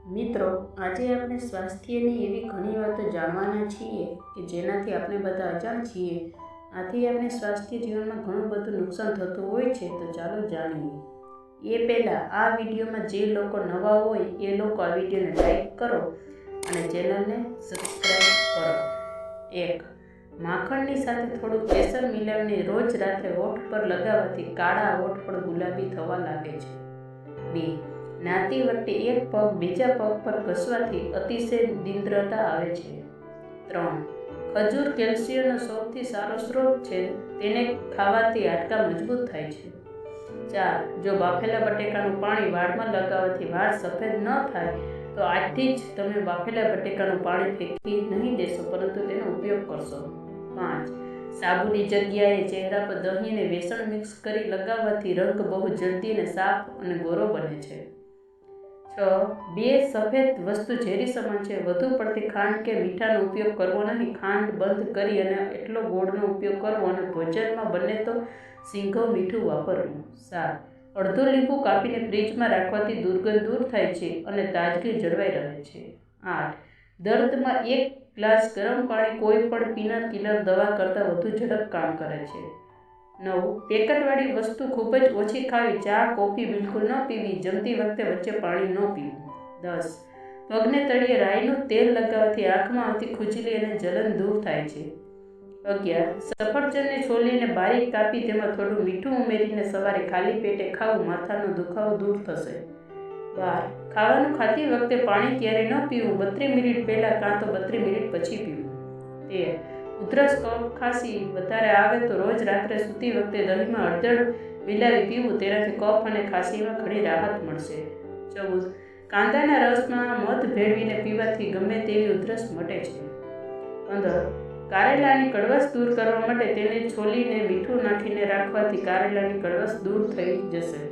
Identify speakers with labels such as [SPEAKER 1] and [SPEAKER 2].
[SPEAKER 1] મિત્રો, આજે આપણે સ્વાસ્થ્યની એવી ઘણી વાતો જાણવાના છીએ કે જેનાથી આપણે બધા અજાણ છીએ. આથી આપણે સ્વાસ્થ્ય જીવનમાં ઘણું બધું નુકસાન થતું હોય છે. તો ચાલો જાણીએ. એ પહેલાં આ વિડીયોમાં જે લોકો નવા હોય એ લોકો આ વિડીયોને લાઈક કરો અને ચેનલને સબસ્ક્રાઈબ કરો. 1. માખણની સાથે થોડું કેસર મિલાવીને રોજ રાત્રે હોઠ પર લગાવવાથી કાળા હોઠ પણ ગુલાબી થવા લાગે છે. 2. નાતી વખતે એક પગ બીજા પગ પર ઘસવાથી અતિશય નિંદ્રતા આવે છે. 3. ખજૂર કેલ્શિયમનો સૌથી સારો સ્ત્રોત છે. તેને ખાવાથી હાડકાં મજબૂત થાય છે. 4. જો બાફેલા બટેકાનું પાણી વાળમાં લગાવવાથી વાળ સફેદ ન થાય તો આજથી જ તમે બાફેલા બટેકાનું પાણી ફેંકી નહીં દેશો, પરંતુ તેનો ઉપયોગ કરશો. 5. સાબુની જગ્યાએ ચહેરા પર દહીં અને બેસણ મિક્સ કરી લગાવવાથી રંગ બહુ જલ્દી અને સાફ અને ગોરો બને છે. 6. બે સફેદ વસ્તુ ઝેરી સમાન છે. વધુ પડતી ખાંડ કે મીઠાનો ઉપયોગ કરવો નહીં. ખાંડ બંધ કરી અને એટલો ગોળનો ઉપયોગ કરવો અને ભોજનમાં બને તો સિંઘવ મીઠું વાપરવું. 7. અડધું લીંબુ કાપીને ફ્રીજમાં રાખવાથી દુર્ગંધ દૂર થાય છે અને તાજગી જળવાઈ રહે છે. 8. દર્દમાં 1 ગ્લાસ ગરમ પાણી કોઈ પણ પીનર કિલર દવા કરતાં વધુ ઝડપ કામ કરે છે. 9. પેકેટવાળી વસ્તુ ખૂબ જ ઓછી ખાવી. ચા, કોફી બિલકુલ ન પીવી. જમતી વખતે વચ્ચે પાણી ન પીવું. 10. પગને તળિયે રાઈનું તેલ લગાવવાથી આંખમાં આવતી ખુજલી અને જલન દૂર થાય છે. 11. સફરજનને છોલીને બારીક કાપી તેમાં થોડું મીઠું ઉમેરીને સવારે ખાલી પેટે ખાવું. માથાનો દુખાવો દૂર થશે. 12. ખાવાનું ખાતી વખતે પાણી ક્યારેય ન પીવું. 32 મિનિટ પહેલાં કાં તો 32 મિનિટ પછી પીવું. 13. ઉધરસ, કફ, ખાંસી વધારે આવે તો રોજ રાત્રે સૂતી વખતે દહીંમાં હળદર મિલાવી પીવું. તેનાથી કફ અને ખાંસીમાં ઘણી રાહત મળશે. 14. કાંદાના રસમાં મધ ભેળવીને પીવાથી ગમે તેવી ઉધરસ મટે છે. 15. કારેલાની કડવાશ દૂર કરવા માટે તેને છોલીને મીઠું નાખીને રાખવાથી કારેલાની કડવાશ દૂર થઈ જશે.